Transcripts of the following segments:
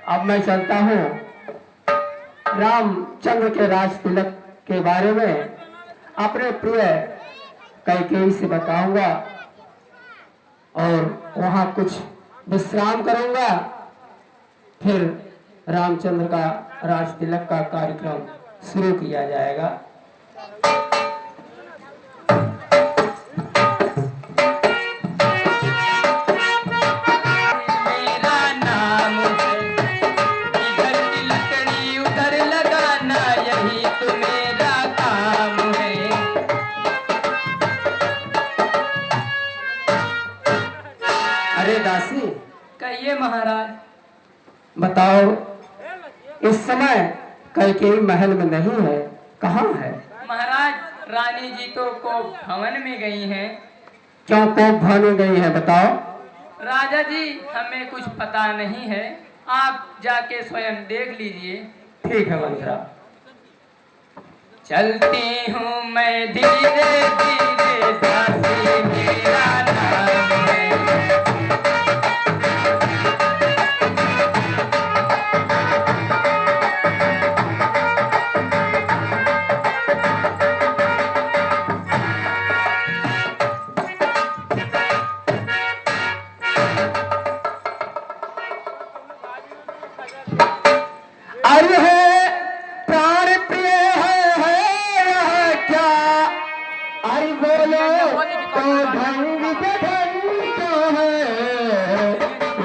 अब मैं चलता हूँ रामचंद्र के राज तिलक के बारे में अपने प्रिय कैकेयी से बताऊंगा और वहां कुछ विश्राम करूंगा। फिर रामचंद्र का राज तिलक का कार्यक्रम शुरू किया जाएगा। अरे दासी, कहिए महाराज। बताओ, इस समय कैकेयी महल में नहीं है, कहाँ है? महाराज, रानी जी तो कोप भवन में गई हैं। क्यों कोप भवन में गई है, बताओ। राजा जी, हमें कुछ पता नहीं है, आप जाके स्वयं देख लीजिए। ठीक है मंत्रा। चलती हूँ मैं धीरे धीरे, दासी मेरा नाम है। अरे है प्राण प्रिय है यह क्या? अरे बोलो तो ढंग जो है,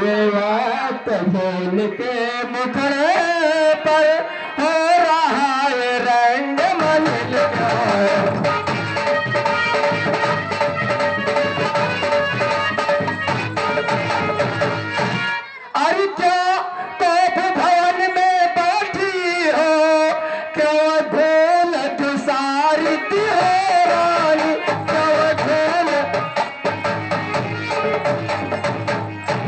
ये बात बोल के मुखड़े पर हो रहा है रंग मलिन का। अरे क्या कोप भवन में बैठी हो, क्यों धूल धुसारती हो रानी, क्यों धूल?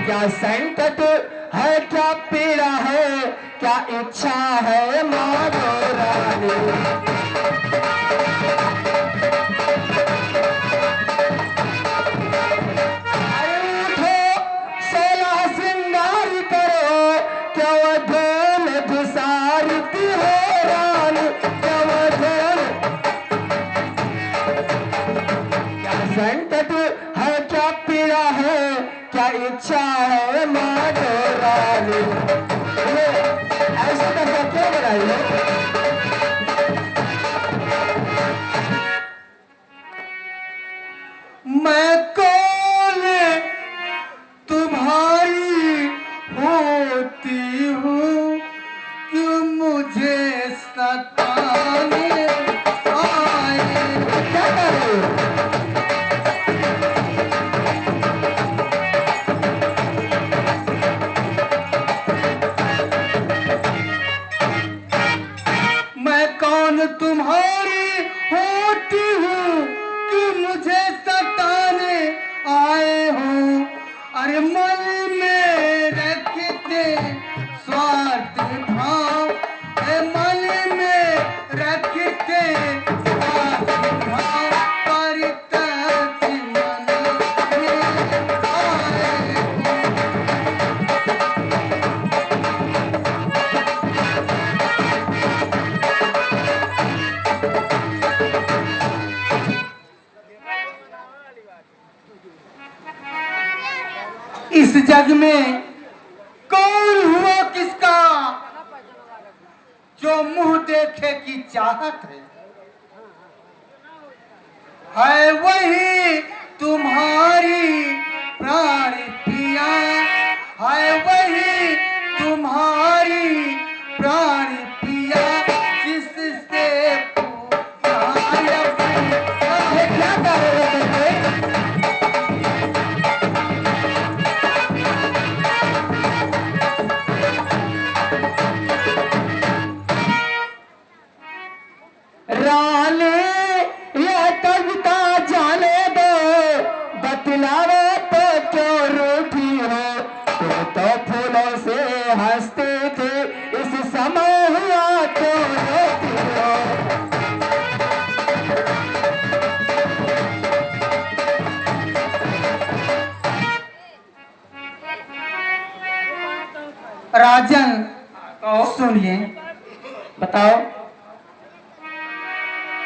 क्या संकट है, क्या पीड़ा है, क्या इच्छा है मानो रानी? संकट है, क्या पीड़ा है, क्या इच्छा है मानो रानी? ऐसा करके क्यों बनाइए? मैं कौन तुम्हारी होती हूँ, क्यों मुझे सताने आए? क्या करूँ? तुम्हारी होती हूँ कि मुझे सताने आए हो। अरे मन में रखते स्वार्थ भाव, मन में रखते स्वार्थ भाव, पर तक मन में आए हो। इस जग में कौन हुआ किसका जो मुंह देखे की चाहत है वही तुम्हारी प्राण पिया, है वही तुम्हारी प्राण पिया, जिससे क्या कर रहे थे? रानी यह कविता जाने दो, बतलाओ तो क्यों रूठी हो? तुम तो फूलों से हंसते थे, इस समय हुआ क्यों रोती हो? राजन कहो, सुनिए। बताओ।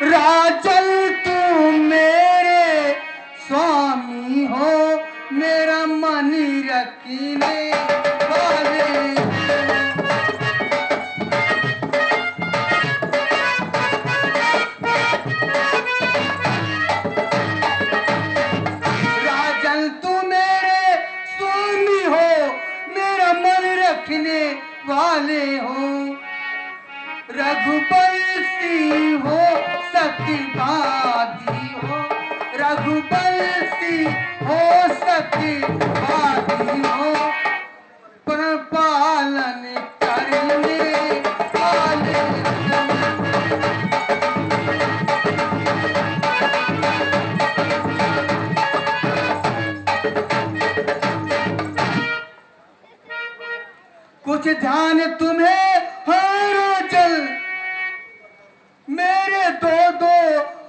राजन तू मेरे स्वामी हो, मेरा मन रखने वाले। राजन तू मेरे स्वामी हो, मेरा मन रखने वाले हो। रघुवंशी हो, सत्यवादी हो, रघुवंशी हो, सत्यवादी हो, पालन करने वाले। कुछ ध्यान तुम्हें हर जल, मेरे दो दो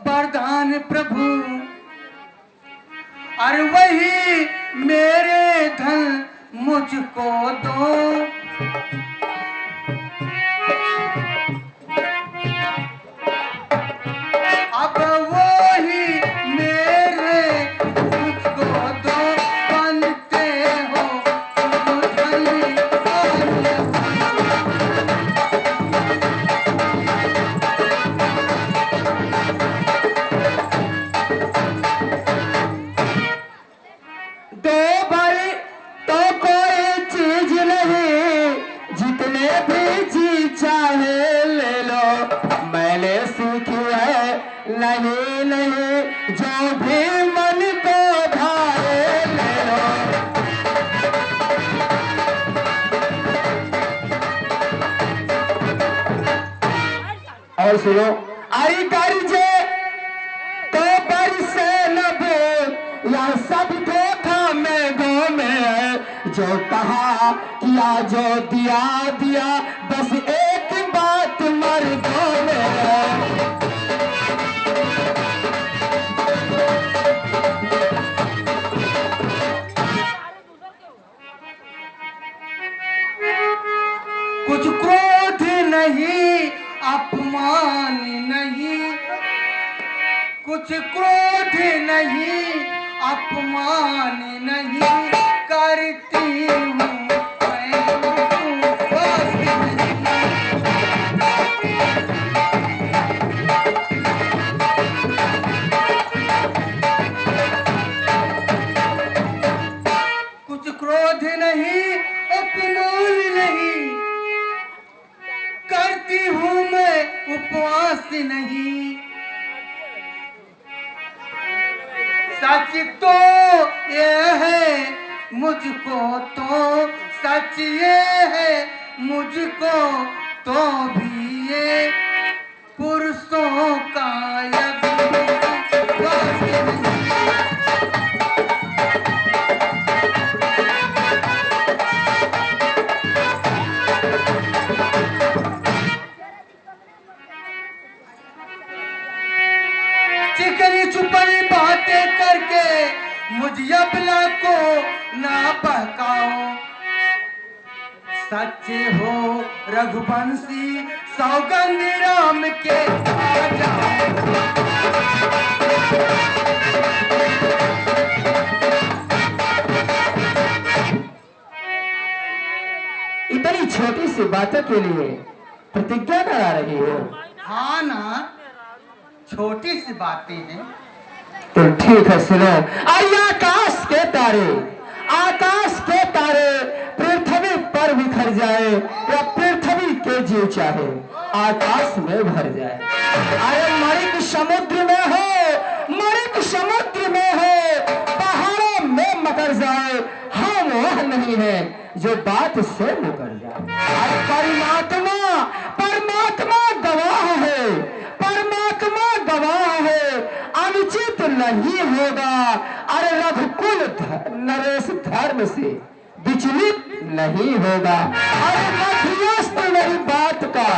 वरदान प्रभु, और वही मेरे धन मुझको दो। अब वही मेरे मुझको दो, बनते हो धनी वाले। दो भाई तो कोई चीज नहीं, जितने भी जी चाहे ले लो। मैंने सीखी है नहीं नहीं, जो भी मन को भाए ले लो। और सुनो, आई करजे तो बरसे न बोल, या सब धोखा में गो में है। जो कहा किया, जो दिया दिया, बस एक बात मर्दों में है। कुछ क्रोध नहीं, अपमान नहीं, कुछ क्रोध नहीं, अपमान नहीं, करती हूँ मैं उपवास नहीं। कुछ क्रोध नहीं, अपमान नहीं, करती हूँ मैं उपवास नहीं। सच तो ये है मुझको, तो सच ये है मुझको, तो भी ये पुरुषों का यज्ञ उपवास नहीं। चिकनी चुपड़ी बातें करके मुझ अबला को ना बहकाओ। सच हो रघुवंशी, सौगंध राम के आ जाओ। इतनी छोटी सी बातों के लिए प्रतिज्ञा करा रही हो। हाँ ना, छोटी सी बातें हैं। तो ठीक है, सुनो। आई आकाश के तारे, आकाश के तारे पृथ्वी पर बिखर जाए, या पृथ्वी के जीव चाहे आकाश में भर जाए। अरे मणिक समुद्र में हो, मणिक समुद्र में हो, पहाड़ों में मकर जाए, हम वह नहीं है जो बात से मुकर जाए। अरे परमात्मा, परमात्मा गवाह है, परमात्मा गवाह है, अनुचित नहीं होगा। अरे रघुकुल नरेश धर्म से विचलित नहीं होगा। अरे मध्यस्थ मेरी बात का,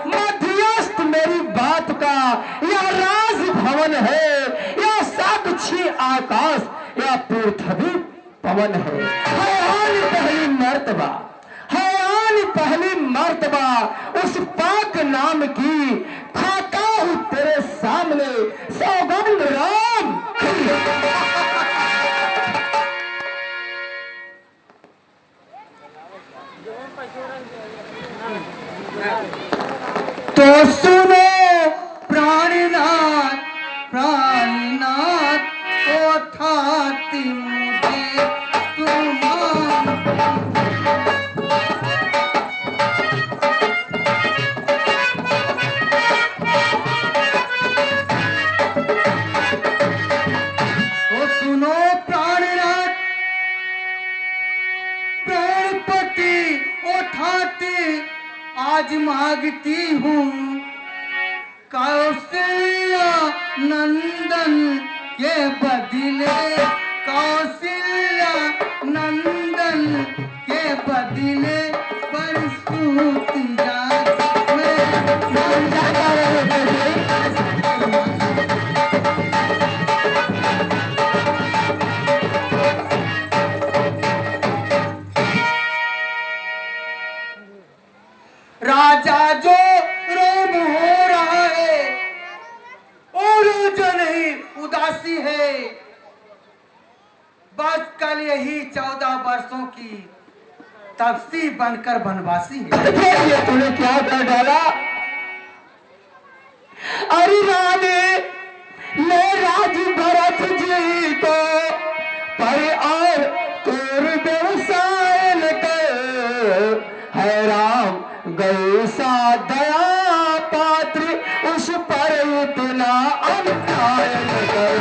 मध्यस्थ मेरी बात का, यह राज भवन है, यह साक्षी आकाश, या पृथ्वी पवन है। हैरान पहली मर्तबा, हैरान तो सुनो प्राणनाथ प्राणनाथ ओ थाती मुझे तुम्हारा। तो सुनो प्राणनाथ प्राणपति ओ थाती आज मांगती हूँ कौशल्या नंदन के बदले, कौशल्या नंदन के बदले परसूती जात राजा जो रोम हो रहा है और जो नहीं उदासी है, बस कल यही 14 वर्षों की तपसी बनकर बनवासी है। ये तूने क्या कर डाला? अरे रानी ले राज भरत जी को पर और तोर व्यवसाय न कर, है राम गौ सा दया पात्र उस पर इतना अन्याय न कर।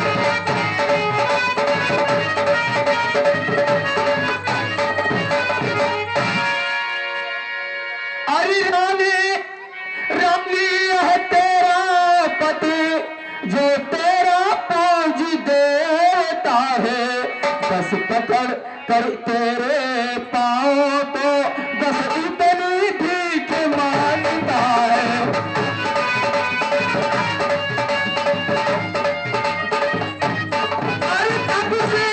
अरे रानी रानी है तेरा पति जो तेरा पूज देता है, बस पकड़ कर तेरे पाँव को बस इतनी भीख मांगता है। अरे तब से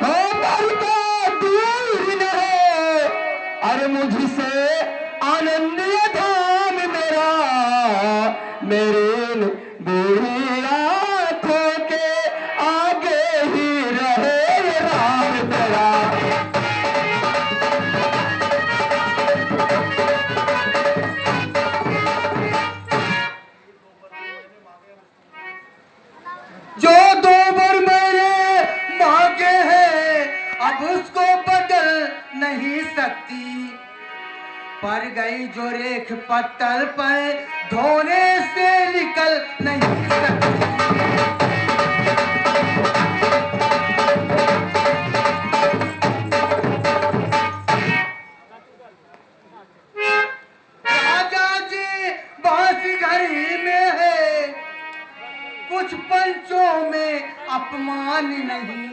हमर को दूर न है, अरे मुझसे आनंद धाम मेरा, मेरे बूढ़ी आंखों के आगे ही रहे राम तेरा। जो 2 बार मैंने मांगे हैं अब उसको बदल नहीं सकती, पर गई जो रेख पत्तल पर धोने से निकल नहीं सकती। राजा जी बांस घड़ी में है, कुछ पंचों में अपमान नहीं,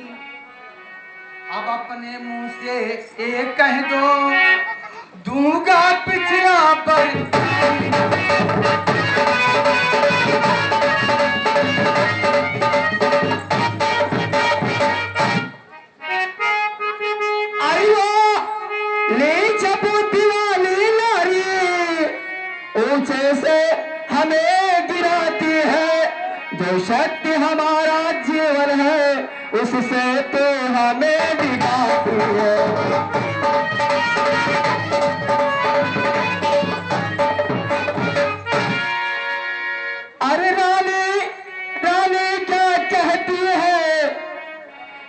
अब अपने मुंह से एक कह दो दूंगा पिछला पर। आइयो ले जब दीवानी नारी ऊंचे से हमें गिराती है, जो शक्ति हमारा जीवन है उससे तो हमें दिखाती है। अरे रानी रानी क्या कहती है,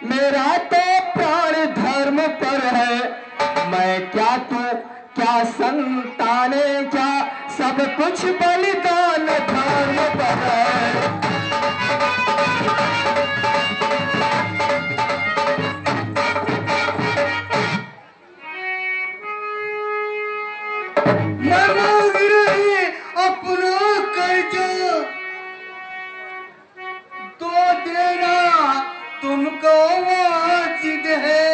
मेरा तो प्राण धर्म पर है, मैं क्या तू क्या संताने क्या सब कुछ बलिदान धर्म पर है। अपना कर्ज तो देना तुमको वाजिब है,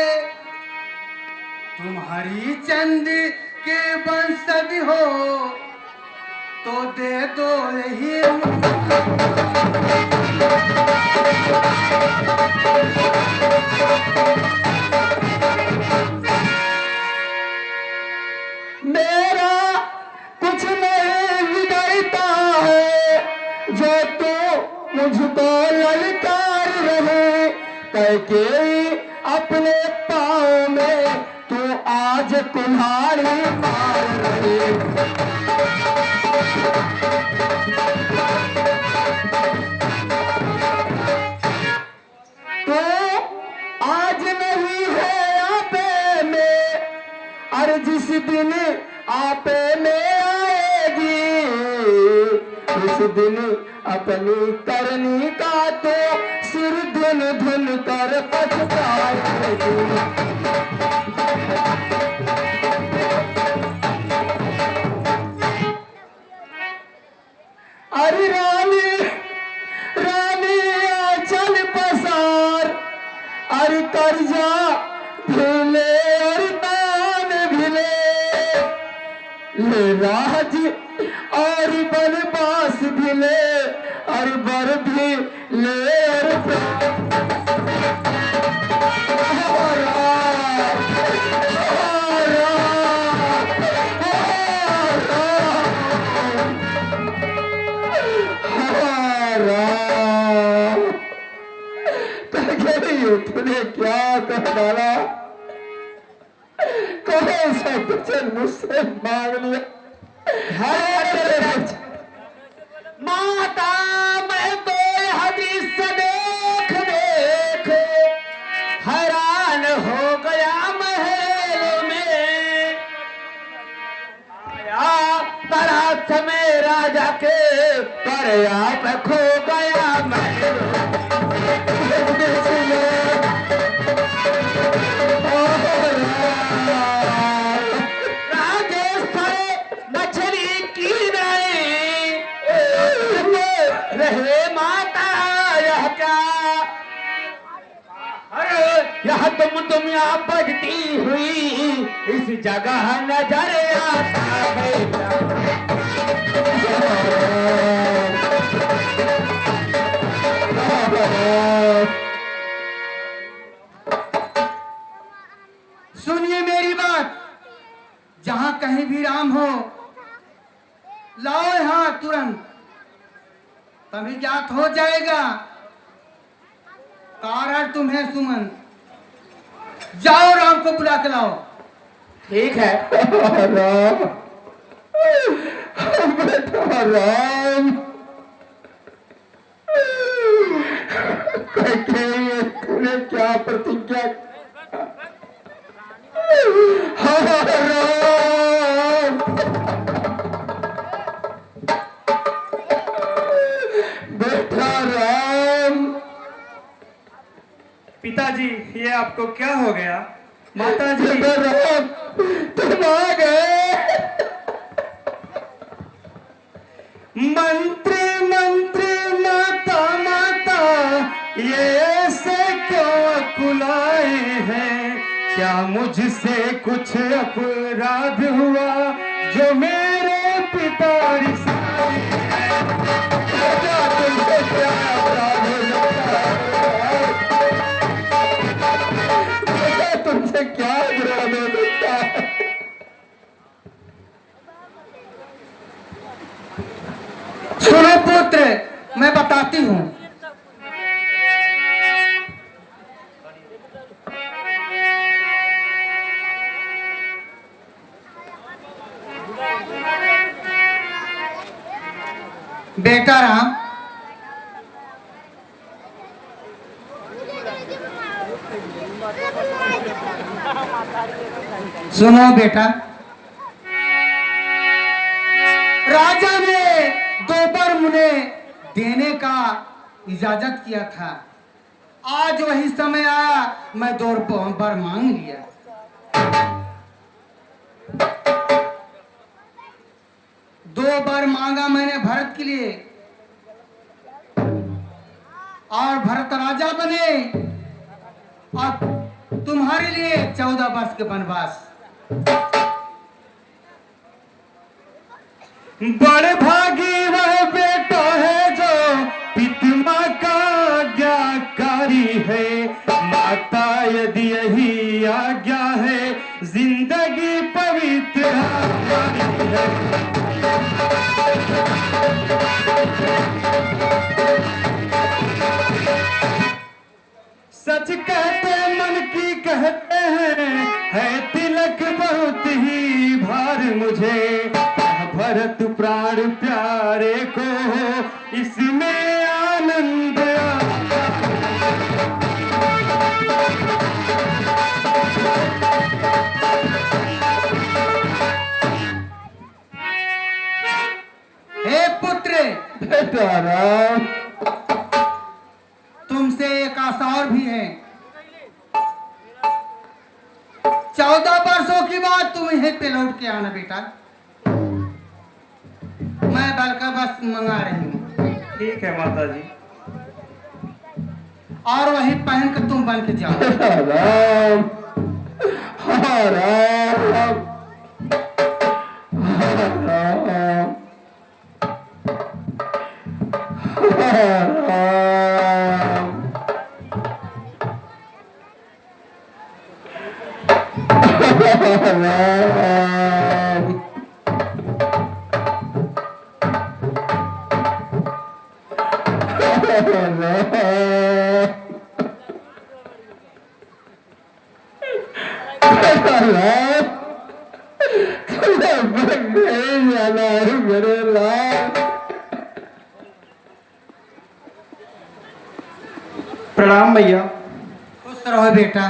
तुम्हारी चंद के वंशज हो तो दे दो यही। मेरा कुछ नहीं बिगड़ता है जो तू मुझको ललकार रहे, कह के अपने पाँव में तू आज कुल्हाड़ी मार रहे। तो आज नहीं है आपे में, अरे जिस दिन आपे में आएगी, उस दिन अपनी करनी का तो सिर धुन धुन कर पछताएगी। अरे रानी रानी चल पसार, अरे कर्जा भिले और दान भिले, ले राज और बनवास भिले, और बर भी ले और तूने क्या कर डाला, कौन सा वचन मुझसे मांग लिया है तेरे बच्चे। माता मैं तो हदीस देख देख हैरान हो गया महल में, आया बारात में राजा के पर आप खो गया महल में। मछली की नहीं रहे माता, यह क्या अरे यह तुम यहाँ बढ़ती हुई इस जगह नजर आता है। सुनिए मेरी बात, जहां कहीं भी राम हो लाओ यहाँ तुरंत, तभी ज्ञात हो जाएगा कारण तुम्हें सुमन। जाओ राम को बुला के लाओ। ठीक है। राम बेटा राम, तूने क्या प्रतिज्ञा, राम बेटा राम। पिताजी ये आपको क्या हो गया? माताजी राम तुम आ गए। मंत्री मंत्री माता माता ये ऐसे क्यों कुलाए हैं? क्या मुझसे कुछ अपराध हुआ जो मेरे पिता रिसाए हैं? तुमसे क्या अपराध हो सकता है? तुमसे क्या अपराध हो सकता है? सुनो पुत्र, मैं बताती हूँ। बेटा राम, सुनो बेटा, राजा ने दोपहर मुने देने का इजाजत किया था, आज वही समय आया, मैं दोपहर मांग लिया। दो बार मांगा मैंने भरत के लिए, और भरत राजा बने, और तुम्हारे लिए 14 वर्ष के वनवास। बड़े भागी वह बेटा है जो पिता का आज्ञाकारी है, माता यदि यही आज्ञा है जिंदगी पवित्र हमारी है। सच कहते मन की कहते हैं, है तिलक बहुत प्यार मुझे, भरत प्राण प्यारे को, इसमें आनंद हे पुत्र, बेटा राम। तुमसे एक आशा और भी है। 14 वर्षों की बाद तुम यहीं पे लौट के आना बेटा। मैं बल का बस मंगा रही हूँ, ठीक है माता जी। और वही पहन कर तुम बन के जाओ। राम, हाँ राम, हाँ राम, हाँ राम, राम। मेरे लाल, प्रणाम भैया। खुश रहो बेटा।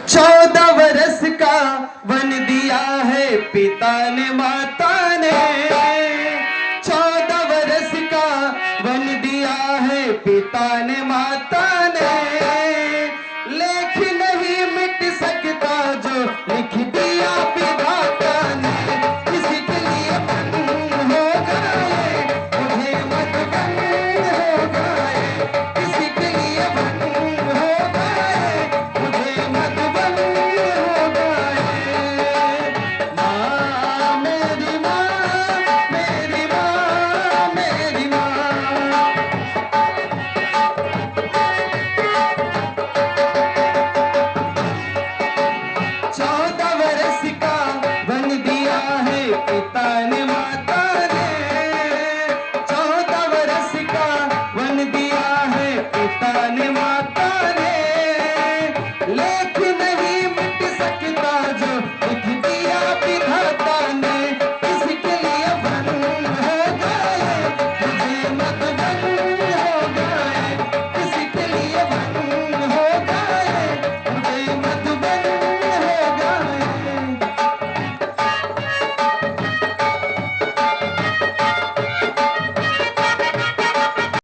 14 वर्ष का वन दिया है पिता ने माता ने, 14 वर्ष का वन दिया है पिता ने माता ने, लेख नहीं मिट सकता जो लिख दिया विधाता ने, किसी के लिए मन हो गए मुझे मत बन हो गए, किसी के लिए मन हो गए मुझे मत बन हो गए। माँ मेरी माँ, मेरी माँ, मेरी माँ। 14 वर्ष का वन दिया है पिता ने माता ने, 14 वर्ष का वन दिया है पिता ने माता ने, लेकिन